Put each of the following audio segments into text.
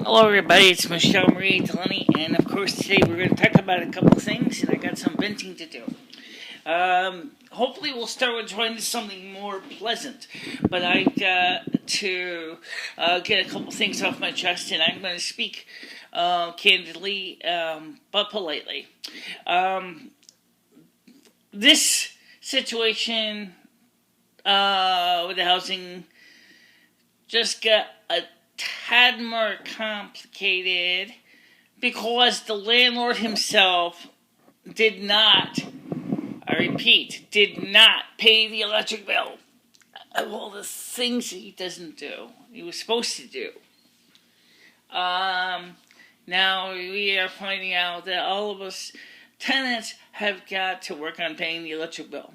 Hello everybody, it's MicheleMarieDalene, and of course today we're going to talk about a couple of things, and I got some venting to do. Hopefully we'll start with trying something more pleasant, but I got to get a couple things off my chest, and I'm going to speak candidly, but politely. This situation with the housing just got a tad more complicated because the landlord himself did not, I repeat, did not pay the electric bill of all the things he doesn't do, he was supposed to do. Now we are finding out that all of us tenants have got to work on paying the electric bill.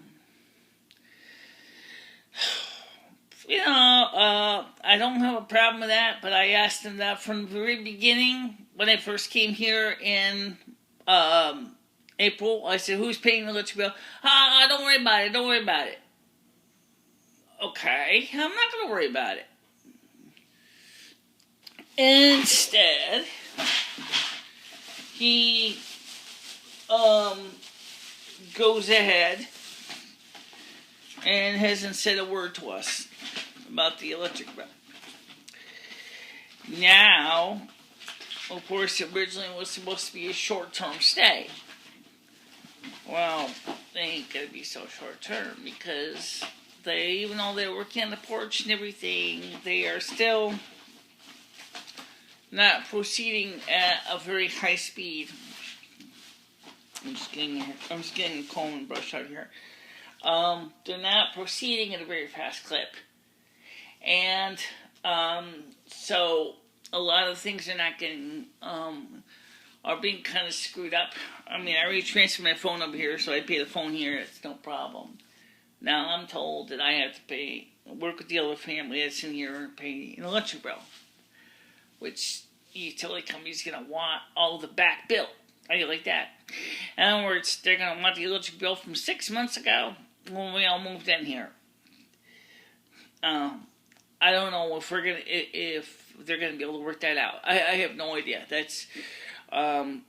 I don't have a problem with that, but I asked him that from the very beginning when I first came here in April. I said, who's paying the electric bill? Don't worry about it. Okay, I'm not going to worry about it. Instead, he goes ahead and hasn't said a word to us about the electric bill. Now, of course, originally it was supposed to be a short-term stay. Well, they ain't gonna be so short-term because even though they're working on the porch and everything, they are still not proceeding at a very high speed. I'm just getting a comb and brush out here. They're not proceeding at a very fast clip. And so a lot of things are not getting, are being kind of screwed up. I mean, I already transferred my phone up here, so I pay the phone here, it's no problem. Now I'm told that I have to work with the other family that's in here and pay an electric bill, which the utility company's going to want all the back bill. How do you like that? In other words, they're going to want the electric bill from 6 months ago when we all moved in here. I don't know if they're gonna be able to work that out. I have no idea. That's I'm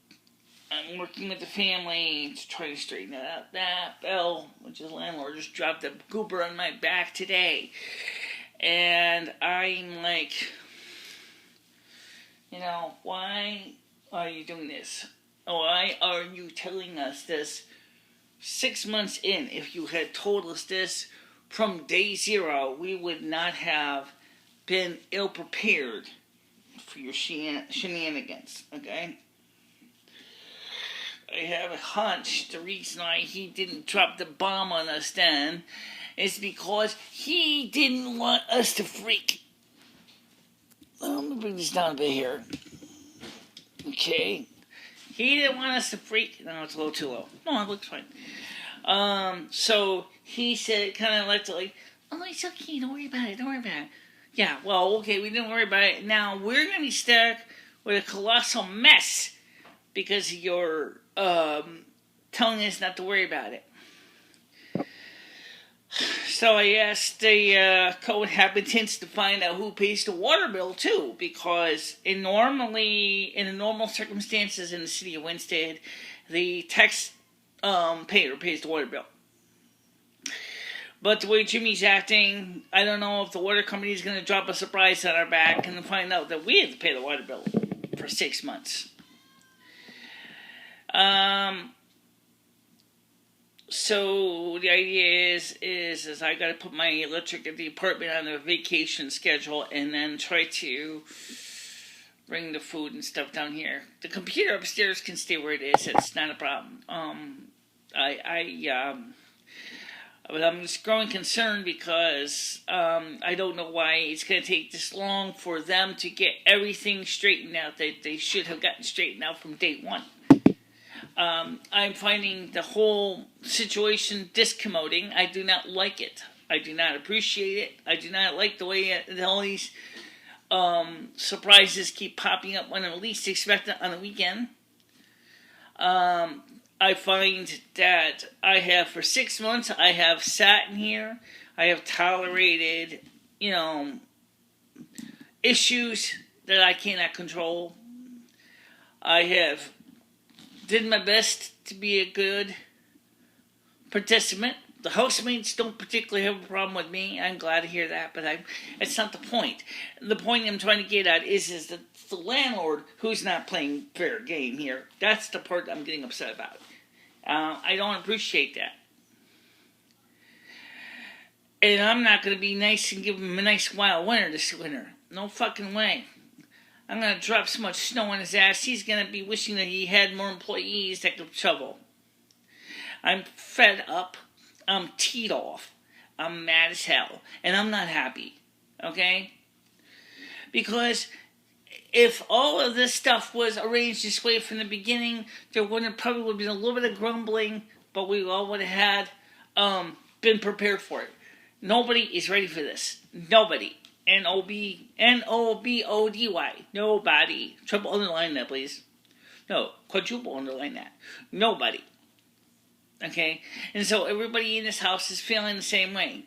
working with the family to try to straighten that out. That bill, which is landlord, just dropped a goober on my back today, and I'm like, why are you doing this? Why are you telling us this 6 months in? If you had told us this from day zero, we would not have been ill-prepared for your shenanigans, okay? I have a hunch the reason why he didn't drop the bomb on us then is because he didn't want us to freak. Let me bring this down a bit here. Okay. He didn't want us to freak. No, it's a little too low. No, it looks fine. So he said, kind of left it like, oh, it's okay, don't worry about it. Yeah, well, okay, we didn't worry about it. Now we're going to be stuck with a colossal mess because you're telling us not to worry about it. So I asked the co-inhabitants to find out who pays the water bill too, because in the normal circumstances in the city of Winsted, the tax payer pays the water bill. But the way Jimmy's acting, I don't know if the water company is going to drop a surprise on our back and find out that we have to pay the water bill for 6 months. So the idea is I got to put my electric at the apartment on a vacation schedule and then try to bring the food and stuff down here. The computer upstairs can stay where it is. It's not a problem. But I'm just growing concerned because I don't know why it's going to take this long for them to get everything straightened out that they should have gotten straightened out from day one. I'm finding the whole situation discommoding. I do not like it. I do not appreciate it. I do not like the way all these surprises keep popping up when I least expect it on the weekend. I find that for 6 months, I have sat in here, I have tolerated, issues that I cannot control. I have did my best to be a good participant. The housemates don't particularly have a problem with me. I'm glad to hear that, but it's not the point. The point I'm trying to get at is that the landlord who's not playing fair game here. That's the part I'm getting upset about. I don't appreciate that. And I'm not going to be nice and give him a nice wild winter this winter. No fucking way. I'm going to drop so much snow on his ass, he's going to be wishing that he had more employees that could shovel. I'm fed up. I'm teed off. I'm mad as hell. And I'm not happy. Okay? Because if all of this stuff was arranged this way from the beginning, there probably would have been a little bit of grumbling, but we all would have had been prepared for it. Nobody is ready for this. Nobody. Nobody. Nobody. Triple underline that, please. No, quadruple underline that. Nobody. Okay? And so everybody in this house is feeling the same way.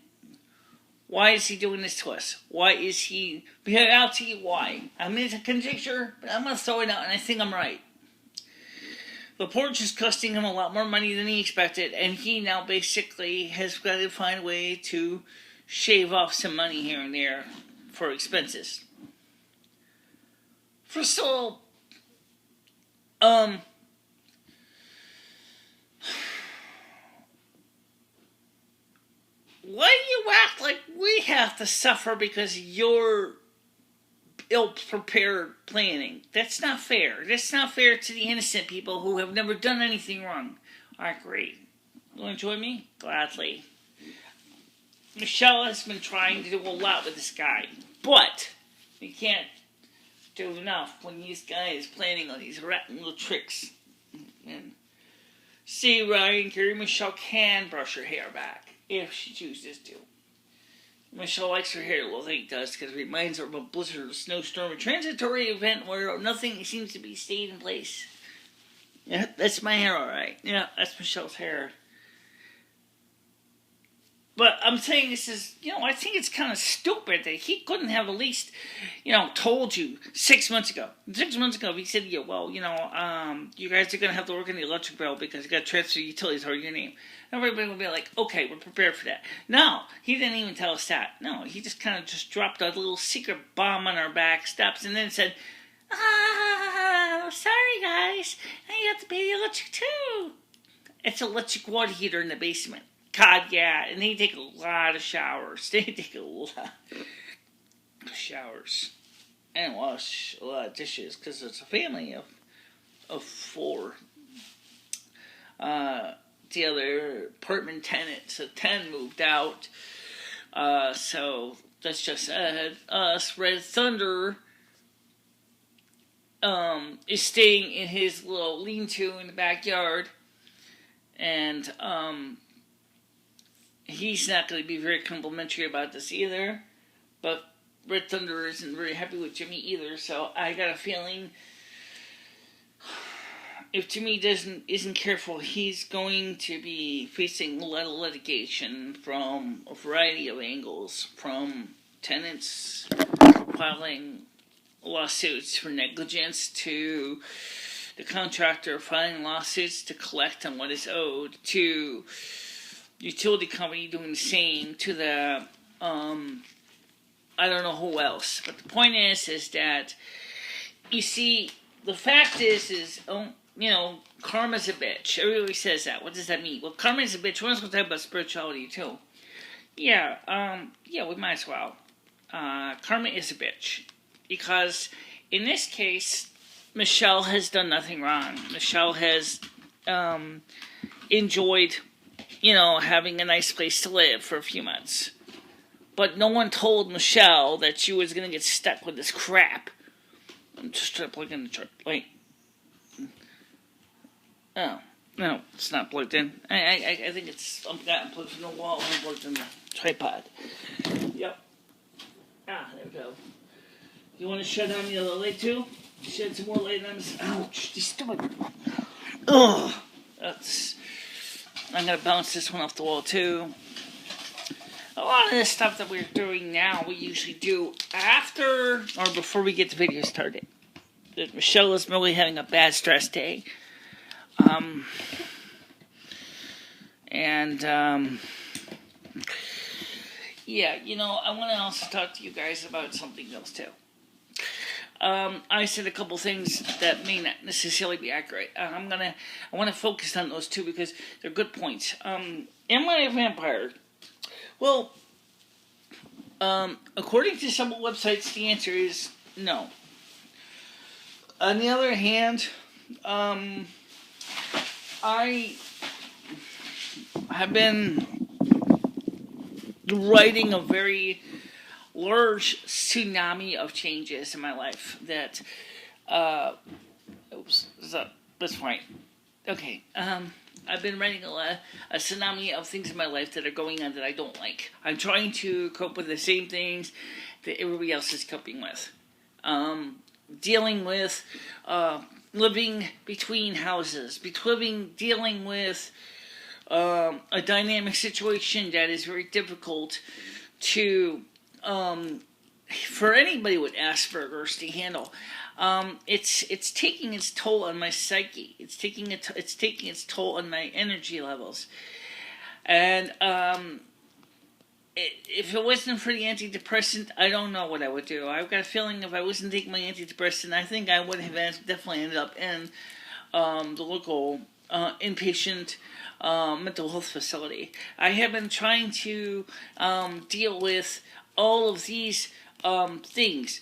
Why is he doing this to us? Why is he... I'll tell you why. I mean, it's a conjecture, but I'm going to throw it out, and I think I'm right. The porch is costing him a lot more money than he expected, and he now basically has got to find a way to shave off some money here and there for expenses. First of all, why do you act like we have to suffer because you're ill-prepared planning? That's not fair. That's not fair to the innocent people who have never done anything wrong. Alright, great. You want to join me? Gladly. Michelle has been trying to do a lot with this guy, but you can't do enough when this guy is planning on these rotten little tricks. And see, Ryan, Gary, Michelle can brush her hair back if she chooses to. Michelle likes her hair, well, I think it does, because it reminds her of a blizzard, a snowstorm, a transitory event where nothing seems to be stayed in place. Yeah, that's my hair, alright. Yeah, that's Michelle's hair. But I'm saying this is, I think it's kind of stupid that he couldn't have at least, told you 6 months ago. 6 months ago, he said, you guys are going to have to work on the electric bill because you got to transfer utilities over your name. Everybody will be like, okay, we're prepared for that. No, he didn't even tell us that. No, he just kind of just dropped a little secret bomb on our back steps and then said, sorry guys, now you have to pay the electric too. It's an electric water heater in the basement. God, yeah, and they take a lot of showers. They take a lot of showers and wash a lot of dishes because it's a family of four. The other apartment tenants of 10 moved out, so that's just us. Red Thunder is staying in his little lean-to in the backyard, and he's not going to be very complimentary about this either, but Red Thunder isn't very happy with Jimmy either, so I got a feeling if Jimmy isn't careful, he's going to be facing a lot of litigation from a variety of angles, from tenants filing lawsuits for negligence to the contractor filing lawsuits to collect on what is owed, to utility company doing the same, to the I don't know who else. But the point is that, you see, the fact is karma's a bitch. Everybody says that. What does that mean? Well, karma's a bitch. We're going to talk about spirituality too. Yeah, we might as well. Karma is a bitch. Because in this case, Michelle has done nothing wrong. Michelle has enjoyed, having a nice place to live for a few months. But no one told Michelle that she was going to get stuck with this crap. I'm just trying to plug in the chart. Wait. Oh, no, it's not plugged in. I think it's unplugged from the wall and unplugged in the tripod. Yep. There we go. You want to shut down the other light too? Shed some more light on this. Ouch, these stupid. Ugh. I'm going to bounce this one off the wall too. a lot of this stuff that we're doing now, we usually do after or before we get the video started. Michelle is really having a bad stress day. Yeah, I want to also talk to you guys about something else too. I said a couple things that may not necessarily be accurate. I want to focus on those two because they're good points. Am I a vampire? Well, according to some websites, the answer is no. On the other hand, I have been riding a very large tsunami of changes in my life that, that's fine. Okay, I've been riding a tsunami of things in my life that are going on that I don't like. I'm trying to cope with the same things that everybody else is coping with. Dealing with, living between houses, dealing with, a dynamic situation that is very difficult to, for anybody with Asperger's to handle. It's taking its toll on my psyche. It's taking its toll on my energy levels. And if it wasn't for the antidepressant, I don't know what I would do. I've got a feeling if I wasn't taking my antidepressant, I think I would have definitely ended up in the local inpatient mental health facility. I have been trying to deal with all of these things,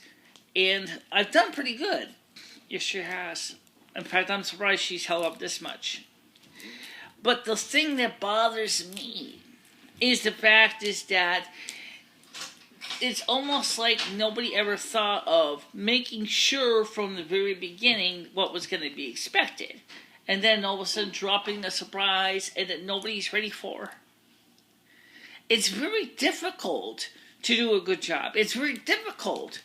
and I've done pretty good. Yes, she has. In fact, I'm surprised she's held up this much. But the thing that bothers me is the fact is that it's almost like nobody ever thought of making sure from the very beginning what was going to be expected. And then all of a sudden dropping a surprise and that nobody's ready for. It's very difficult to do a good job. It's very difficult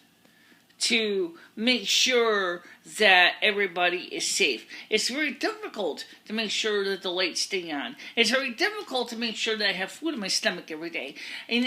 to make sure that everybody is safe. It's very difficult to make sure that the lights stay on. It's very difficult to make sure that I have food in my stomach every day. And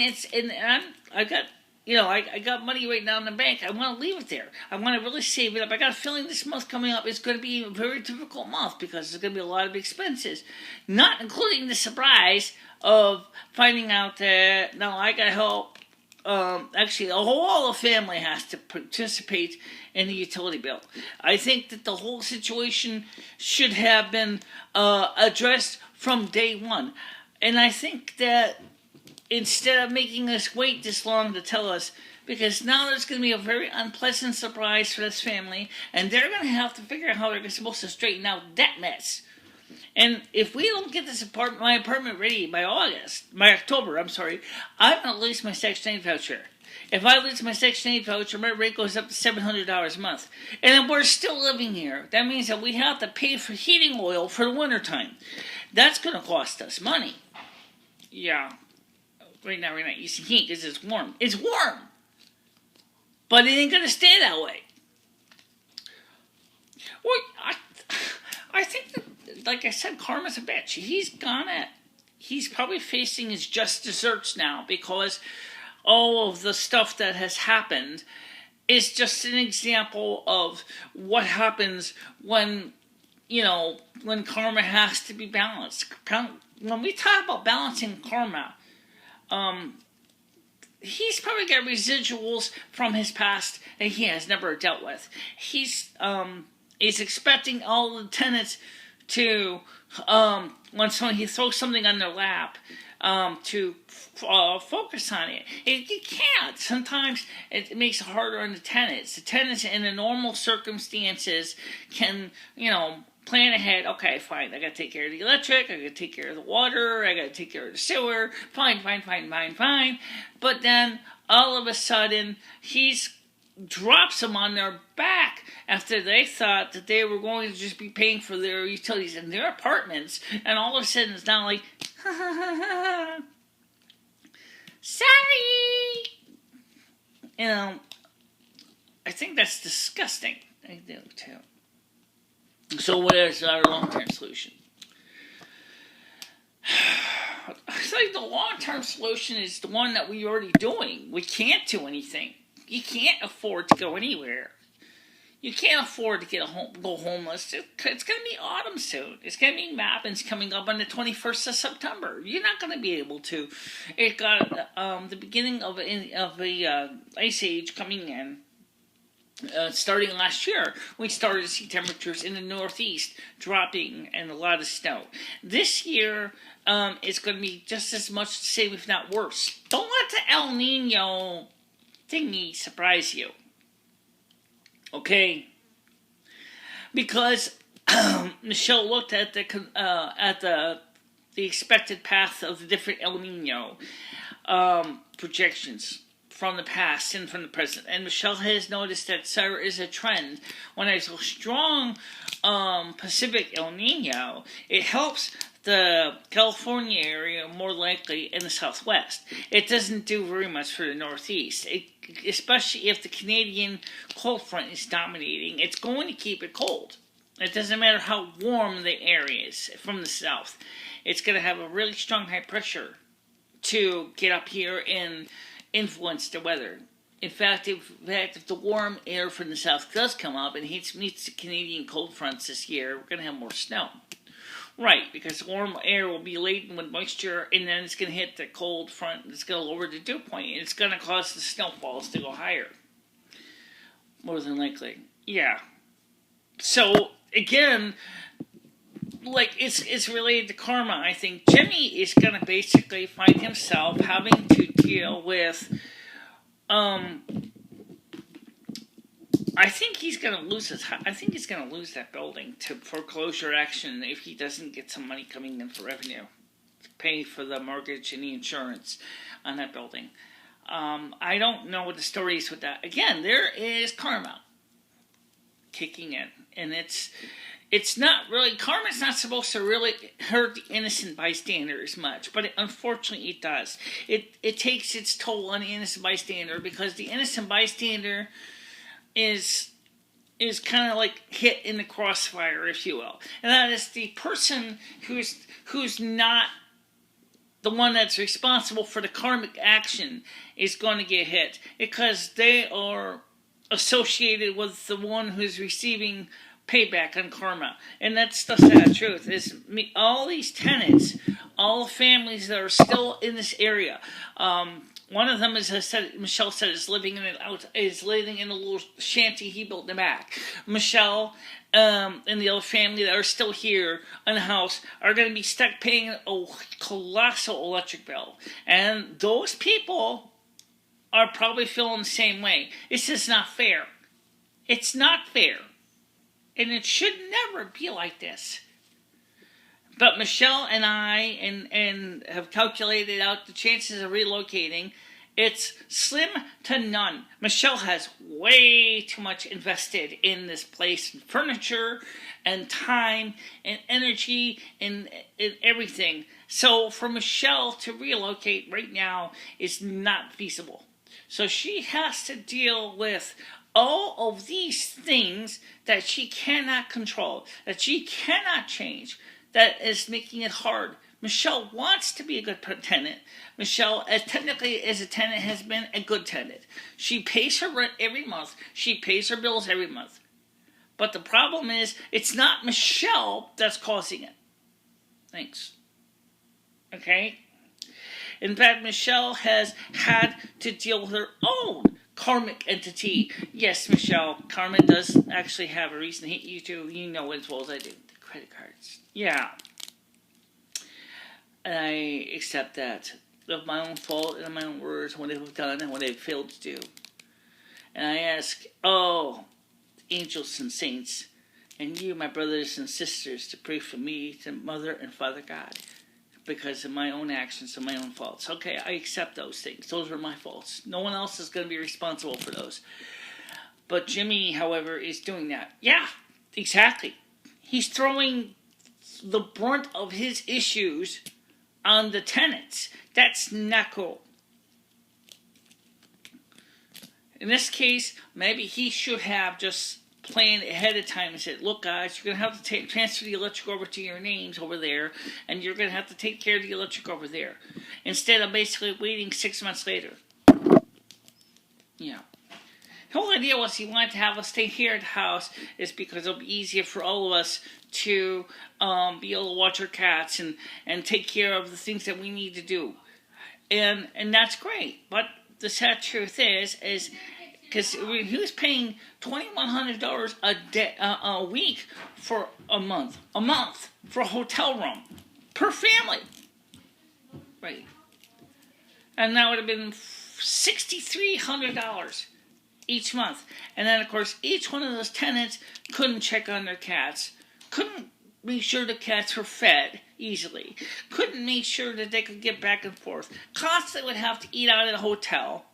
I got money right now in the bank. I want to leave it there. I want to really save it up. I got a feeling this month coming up is going to be a very difficult month because there's going to be a lot of expenses, not including the surprise of finding out that now I got help. Actually, the whole family has to participate in the utility bill. I think that the whole situation should have been addressed from day one. And I think that instead of making us wait this long to tell us, because now there's going to be a very unpleasant surprise for this family, and they're going to have to figure out how they're supposed to straighten out that mess. And if we don't get my apartment ready by October, I'm going to lose my Section 8 voucher. If I lose my Section 8 voucher, my rate goes up to $700 a month. And then we're still living here. That means that we have to pay for heating oil for the wintertime. That's going to cost us money. Yeah. Right now, using heat because it's warm. It's warm! But it ain't going to stay that way. Well, I think that, like I said, karma's a bitch. He's probably facing his just desserts now because all of the stuff that has happened is just an example of what happens when karma has to be balanced. When we talk about balancing karma, he's probably got residuals from his past that he has never dealt with. He's expecting all the tenants to, when he throws something on their lap, to focus on it. You can't. Sometimes it makes it harder on the tenants. The tenants in the normal circumstances can, plan ahead. Okay, fine. I got to take care of the electric. I got to take care of the water. I got to take care of the sewer. Fine. But then all of a sudden, he's drops them on their back after they thought that they were going to just be paying for their utilities in their apartments, and all of a sudden it's now like, sorry. I think that's disgusting. I do too. So what is our long-term solution? like the long-term solution is the one that we're already doing. We can't do anything. You can't afford to go anywhere. You can't afford to go homeless. It's going to be autumn soon. It's going to be Mappins coming up on the 21st of September. You're not going to be able to. It got the beginning of a ice age coming in. Starting last year, we started to see temperatures in the Northeast dropping and a lot of snow. This year, it's going to be just as much the same, if not worse. Don't let the El Nino thingy surprise you. Okay? Because Michelle looked at the expected path of the different El Nino projections from the past and from the present. And Michelle has noticed that there is a trend. When there's a strong Pacific El Nino, it helps the California area more likely in the Southwest. It doesn't do very much for the Northeast, especially if the Canadian cold front is dominating. It's going to keep it cold. It doesn't matter how warm the area is from the south. It's going to have a really strong high pressure to get up here and influence the weather. In fact, if the warm air from the south does come up and meets the Canadian cold fronts this year, we're going to have more snow. Right, because the warm air will be laden with moisture, and then it's going to hit the cold front, and it's going to lower the dew point, and it's going to cause the snowfalls to go higher. More than likely. Yeah. So, again, like, it's related to karma, I think. Jimmy is going to basically find himself having to deal with, I think he's going to lose that building to foreclosure action if he doesn't get some money coming in for revenue to pay for the mortgage and the insurance on that building. I don't know what the story is with that. Again, there is karma kicking in, and it's not really, karma's not supposed to really hurt the innocent bystander as much, but unfortunately it does. It takes its toll on the innocent bystander, because the innocent bystander is kind of like hit in the crossfire, if you will. And that is the person who's not the one that's responsible for the karmic action is going to get hit, because they are associated with the one who's receiving payback on karma. And that's the sad truth. Is all these tenants, all the families that are still in this area. One of them, as Michelle said, is living in a little shanty he built in the back. Michelle and the other family that are still here in the house are going to be stuck paying a colossal electric bill. And those people are probably feeling the same way. It's just not fair. It's not fair. And it should never be like this. But Michelle and I and have calculated out the chances of relocating. It's slim to none. Michelle has way too much invested in this place, and furniture and time and energy and everything. So for Michelle to relocate right now is not feasible. So she has to deal with all of these things that she cannot control, that she cannot change, that is making it hard. Michelle wants to be a good tenant. Michelle, as technically as a tenant, has been a good tenant. She pays her rent every month. She pays her bills every month. But the problem is, it's not Michelle that's causing it. Thanks. Okay? In fact, Michelle has had to deal with her own karmic entity. Yes, Michelle, karma does actually have a reason to hit you too. You know as well as I do. The credit cards. Yeah. And I accept that. Of my own fault and my own words, what they've done and what they've failed to do. And I ask, angels and saints, and you, my brothers and sisters, to pray for me, to Mother and Father God, because of my own actions and my own faults. Okay, I accept those things. Those are my faults. No one else is going to be responsible for those. But Jimmy, however, is doing that. Yeah, exactly. He's throwing the brunt of his issues on the tenants. That's not cool. In this case, maybe he should have just planned ahead of time and said, look guys, you're going to have to transfer the electric over to your names over there, and you're going to have to take care of the electric over there, instead of basically waiting 6 months later. Yeah. The whole idea was he wanted to have us stay here at the house is because it'll be easier for all of us to be able to watch our cats and take care of the things that we need to do. And that's great. But the sad truth is because he was paying $2,100 a week for a month for a hotel room per family, right? And that would have been $6,300 each month. And then, of course, each one of those tenants couldn't check on their cats, couldn't make sure the cats were fed easily, couldn't make sure that they could get back and forth, constantly would have to eat out at a hotel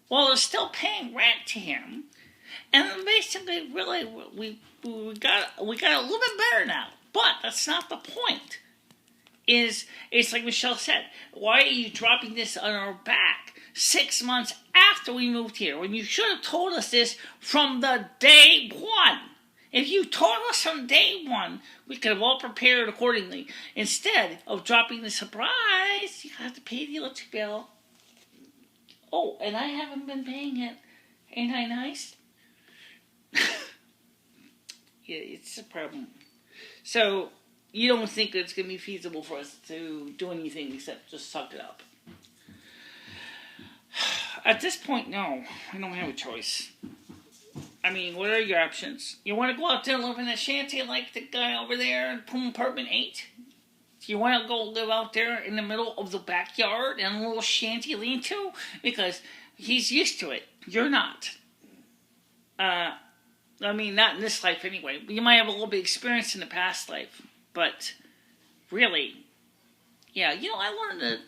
while they're still paying rent to him. And then basically, really, we got a little bit better now. But that's not the point. It's like Michelle said, why are you dropping this on our back 6 months after we moved here, when you should have told us this from the day one? If you told us from day one, we could have all prepared accordingly. Instead of dropping the surprise, you have to pay the electric bill. Oh, and I haven't been paying it. Ain't I nice? Yeah, it's a problem. So, you don't think it's going to be feasible for us to do anything except just suck it up? At this point, no. I don't have a choice. I mean, what are your options? You want to go out there and live in a shanty like the guy over there in Poom Apartment 8? Do you want to go live out there in the middle of the backyard in a little shanty lean-to? Because he's used to it. You're not. I mean, not in this life anyway. You might have a little bit of experience in the past life. But, really, yeah, I learned that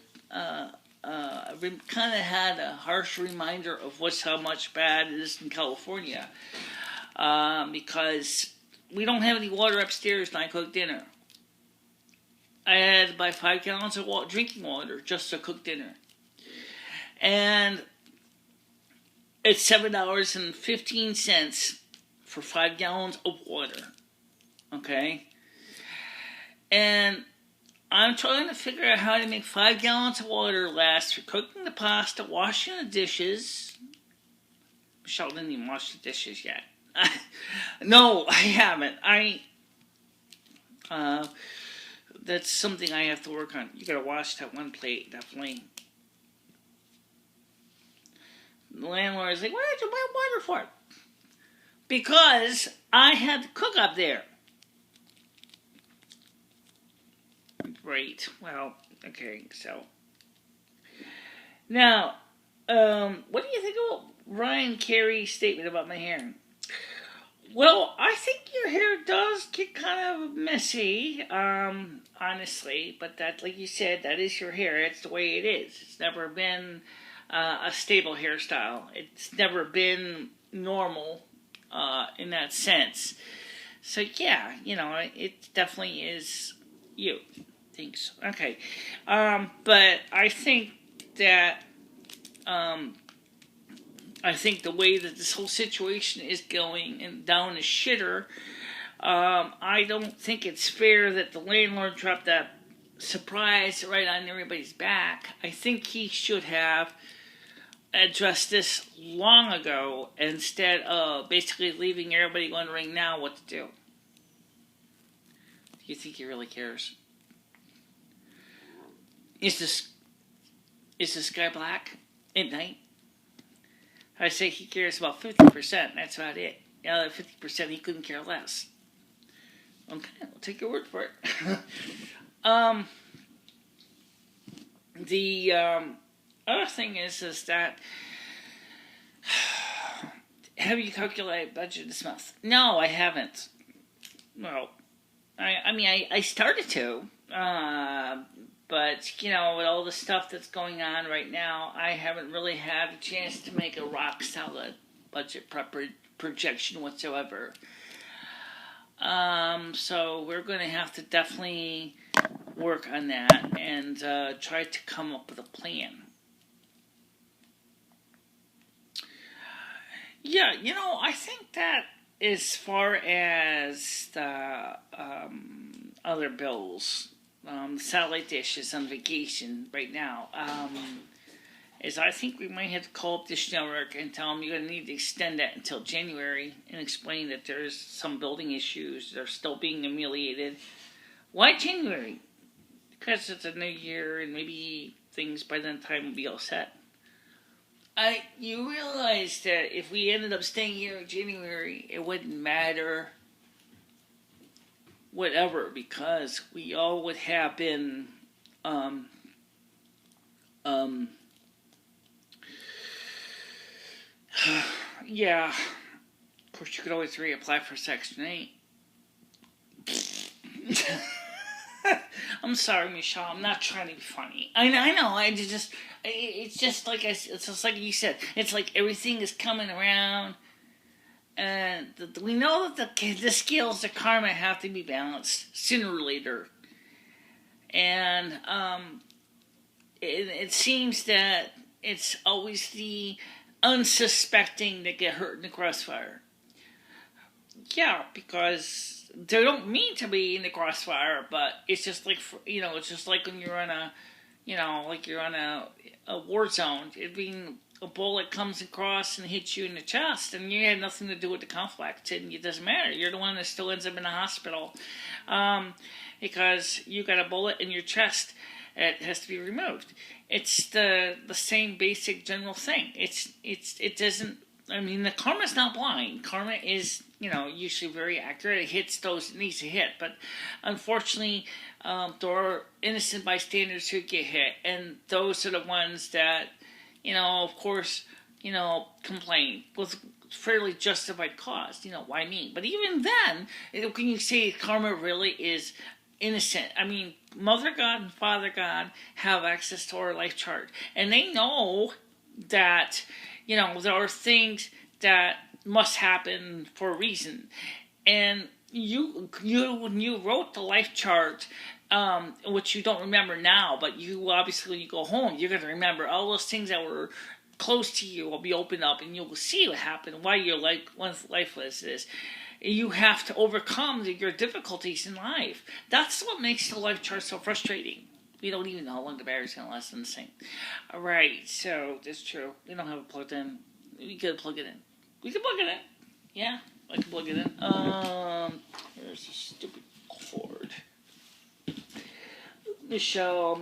kind of had a harsh reminder of how much bad it is in California. Because we don't have any water upstairs when I cook dinner. I had to buy 5 gallons of drinking water just to cook dinner. And it's $7.15 for 5 gallons of water. Okay? And I'm trying to figure out how to make 5 gallons of water last for cooking the pasta, washing the dishes. Michelle didn't even wash the dishes yet. No, I haven't. That's something I have to work on. You gotta wash that one plate, definitely. The landlord is like, why did you buy water for? Because I had to cook up there. Right. Well, okay, so. Now, what do you think about Ryan Carey's statement about my hair? Well, I think your hair does get kind of messy, honestly, but that, like you said, that is your hair. It's the way it is. It's never been a stable hairstyle. It's never been normal in that sense. So, yeah, it definitely is you. Thanks. Okay. But I think that the way that this whole situation is going and down the shitter, I don't think it's fair that the landlord dropped that surprise right on everybody's back. I think he should have addressed this long ago instead of basically leaving everybody wondering now what to do. Do you think he really cares? Is the sky black at night? I say he cares about 50%. That's about it. The other 50% he couldn't care less. Okay, I'll take your word for it. The other thing is that have you calculated budget this month? No, I haven't. Well, I started to. But, with all the stuff that's going on right now, I haven't really had a chance to make a rock-solid budget projection whatsoever. So we're going to have to definitely work on that and try to come up with a plan. Yeah, I think that as far as the other bills, satellite dish is on vacation right now. Is I think we might have to call up Dish Network and tell them you're going to need to extend that until January and explain that there's some building issues. They're still being ameliorated. Why January? Because it's a new year and maybe things by that time will be all set. You realize that if we ended up staying here in January, it wouldn't matter whatever, because we all would have been yeah, of course you could always reapply for Section 8. I'm sorry, Michelle. I'm not trying to be funny. I know. It's just like you said. It's like everything is coming around, and we know that the scales of karma have to be balanced sooner or later. And it seems that it's always the unsuspecting that get hurt in the crossfire. Yeah, because they don't mean to be in the crossfire, but it's just like, it's just like when you're on a, you're on a war zone. A bullet comes across and hits you in the chest, and you had nothing to do with the conflict, and it doesn't matter. You're the one that still ends up in the hospital, because you got a bullet in your chest. It has to be removed. It's the same basic general thing. It doesn't. I mean, the karma's not blind. Karma is, usually very accurate. It hits those it needs to hit. But unfortunately, there are innocent bystanders who get hit. And those are the ones that, of course, complain with fairly justified cause. Why me? But even then, can you say karma really is innocent? I mean, Mother God and Father God have access to our life chart. And they know that, there are things that must happen for a reason. And you when you wrote the life chart, which you don't remember now, but you obviously, when you go home, you're going to remember all those things that were close to you will be opened up, and you'll see what happened, why your life was this. You have to overcome your difficulties in life. That's what makes the life chart so frustrating. We don't even know how long the battery's going to last in the sink. All right, so that's true. We don't have it plugged in. We could plug it in. We can plug it in. Yeah, I can plug it in. Here's the stupid cord. Michelle.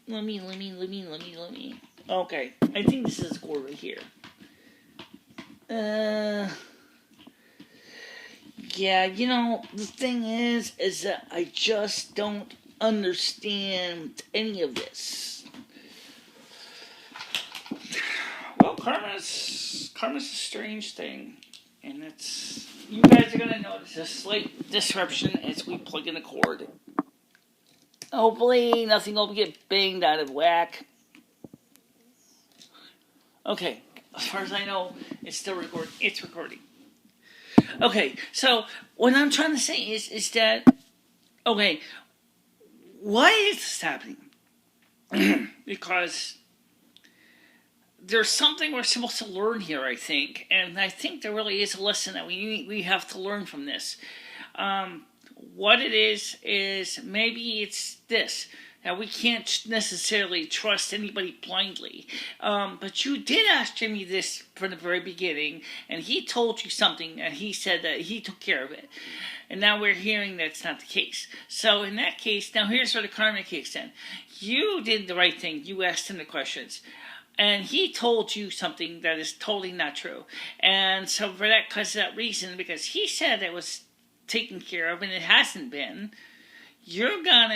Let me. Okay, I think this is the cord right here. Yeah, the thing is that I just don't understand any of this. Well, karma's a strange thing, and you guys are gonna notice a slight disruption as we plug in the cord. Hopefully, nothing will get banged out of whack. Okay, as far as I know, it's still recording. It's recording. Okay, so what I'm trying to say is that, okay, why is this happening? Because there's something we're supposed to learn here, I think, and I think there really is a lesson that we have to learn from this. What it is maybe it's this, that we can't necessarily trust anybody blindly. But you did ask Jimmy this from the very beginning, and he told you something, and he said that he took care of it. And now we're hearing that's not the case. So in that case, now here's where the karma kicks in. You did the right thing. You asked him the questions. And he told you something that is totally not true. And so for that, because of that reason, because he said it was taken care of, and it hasn't been, you're not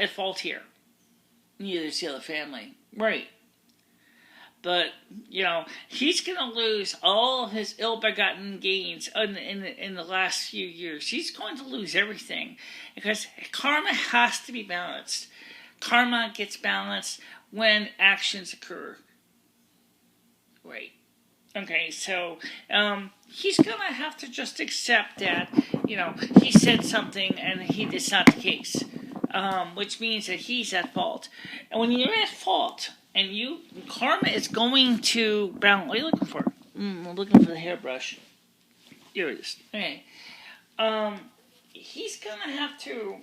at fault here. Neither is the other family. Right. But, he's going to lose all his ill-begotten gains in the last few years. He's going to lose everything. Because karma has to be balanced. Karma gets balanced when actions occur. Right. Okay, so he's going to have to just accept that, he said something and it's not the case, which means that he's at fault. And when you're at fault, And karma is going to balance. What are you looking for? I'm looking for the hairbrush. Here it is. Okay. He's going to have to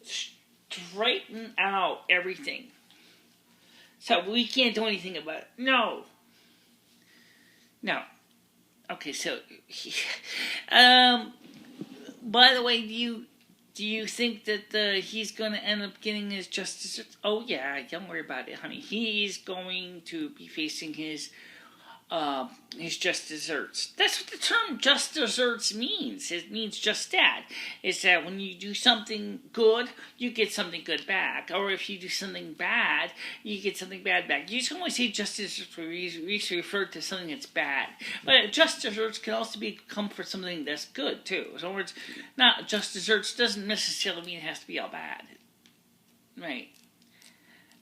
straighten out everything. So we can't do anything about it. No. Okay, so, by the way, do you think that he's going to end up getting his just desserts? Oh yeah, don't worry about it, honey. He's going to be facing his just desserts. That's what the term just desserts means. It means just that. It's that when you do something good, you get something good back. Or if you do something bad, you get something bad back. You just always say just desserts we refer to something that's bad. But just desserts can also come for something that's good too. In other words, not just desserts doesn't necessarily mean it has to be all bad. Right.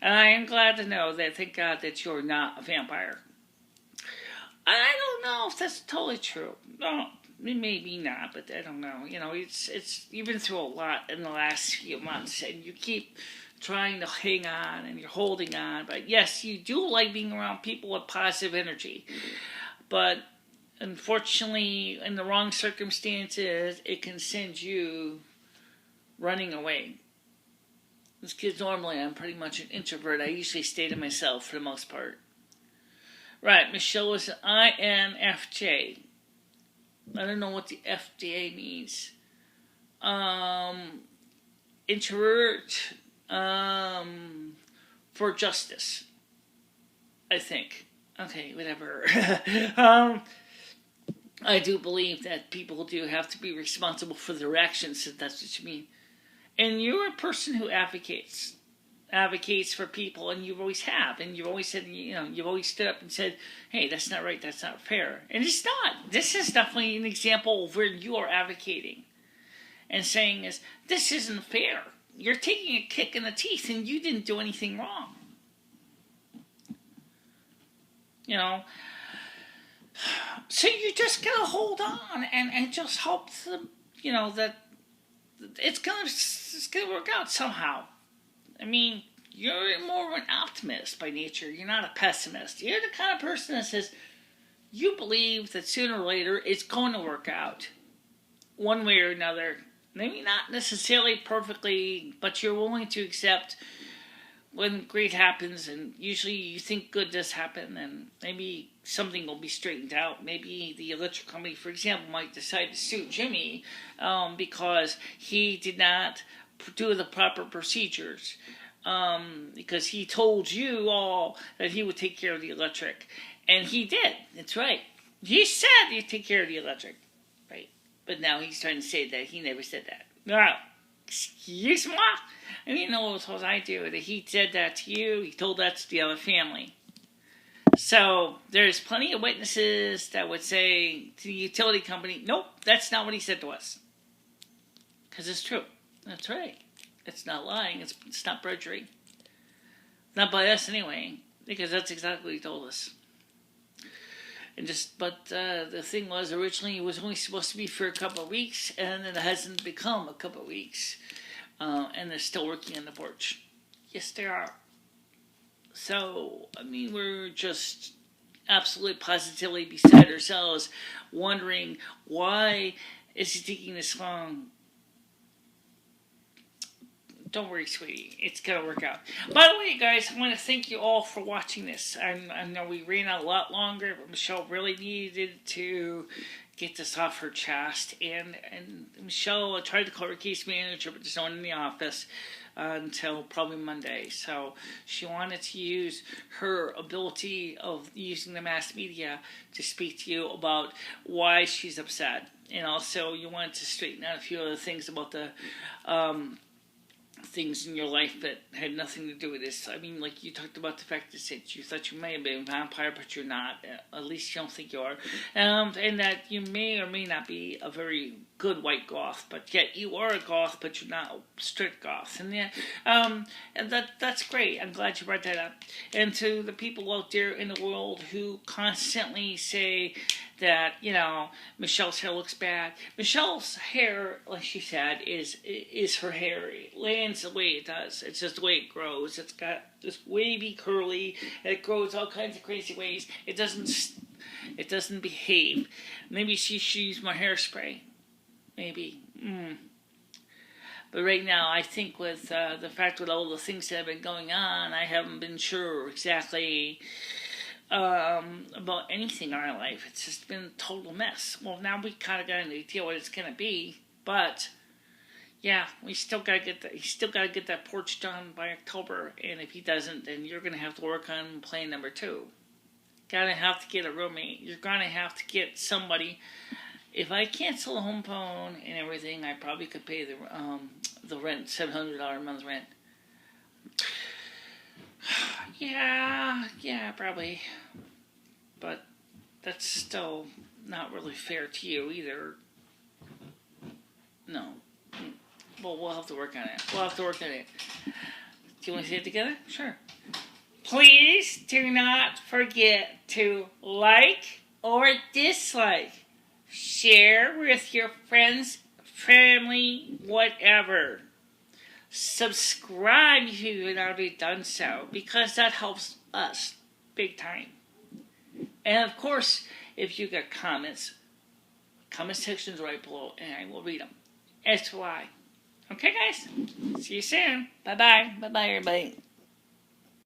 And I am glad to know that, thank God, that you're not a vampire. I don't know if that's totally true. No, maybe not, but I don't know. It's you've been through a lot in the last few months, and you keep trying to hang on, and you're holding on. But yes, you do like being around people with positive energy. But unfortunately, in the wrong circumstances, it can send you running away. Because normally I'm pretty much an introvert. I usually stay to myself for the most part. Right, Michelle was an INFJ. I don't know what the FDA means. Introvert for justice, I think. Okay, whatever. I do believe that people do have to be responsible for their actions, if that's what you mean. And you're a person who advocates for people, and you always have, and you've always said, you've always stood up and said, hey, that's not right, that's not fair. And it's not. This is definitely an example of where you are advocating and saying this isn't fair. You're taking a kick in the teeth, and you didn't do anything wrong. So you just gotta hold on and just hope that it's gonna work out somehow. I mean, you're more of an optimist by nature. You're not a pessimist. You're the kind of person that says you believe that sooner or later it's going to work out one way or another. Maybe not necessarily perfectly, but you're willing to accept when great happens, and usually you think good does happen, and maybe something will be straightened out. Maybe the electric company, for example, might decide to sue Jimmy because he did not do the proper procedures, because he told you all that he would take care of the electric, and he did. That's right. He said he'd take care of the electric, right? But now he's trying to say that he never said that. No, excuse me. I mean, no, what was I do? That he said that to you. He told that to the other family. So there's plenty of witnesses that would say to the utility company, nope, that's not what he said to us, because it's true. That's right. It's not lying. It's not perjury. Not by us anyway, because that's exactly what he told us. But the thing was, originally it was only supposed to be for a couple of weeks, and it hasn't become a couple of weeks. And they're still working on the porch. Yes, they are. So, I mean, we're just absolutely positively beside ourselves, wondering why is he taking this long. Don't worry, sweetie. It's going to work out. By the way, guys, I want to thank you all for watching this. I know we ran out a lot longer, but Michelle really needed to get this off her chest. And Michelle, I tried to call her case manager, but there's no one in the office until probably Monday. So she wanted to use her ability of using the mass media to speak to you about why she's upset. And also, you wanted to straighten out a few other things about the things in your life that had nothing to do with this. I mean, like you talked about the fact that you thought you may have been a vampire, but you're not. At least you don't think you are. And that you may or may not be a very good white goth, but yet you are a goth, but you're not a strict goth. And that's great. I'm glad you brought that up. And to the people out there in the world who constantly say that, you know, Michelle's hair looks bad. Michelle's hair, like she said, is her hair. It lands the way it does. It's just the way it grows. It's got this wavy, curly, and it grows all kinds of crazy ways. It doesn't behave. Maybe she should use more hairspray. Maybe. But right now, I think with the fact with all the things that have been going on, I haven't been sure exactly about anything in our life. It's just been a total mess. Well, now we kind of got an idea what it's going to be, but yeah, we still got to get that. He's still got to get that porch done by October, and if he doesn't, then you're going to have to work on plan number 2. Gotta have to get a roommate. You're gonna have to get somebody. If I cancel the home phone and everything, I probably could pay the rent, $700 a month rent. Yeah, probably. But that's still not really fair to you either. No. Well, we'll have to work on it. Do you want to say it together? Sure. Please do not forget to like or dislike. Share with your friends, family, whatever. Subscribe if you haven't already done so, because that helps us big time. And of course, if you got comments, comment section's right below, and I will read them. As to why. Okay, guys? See you soon. Bye-bye. Bye-bye, everybody.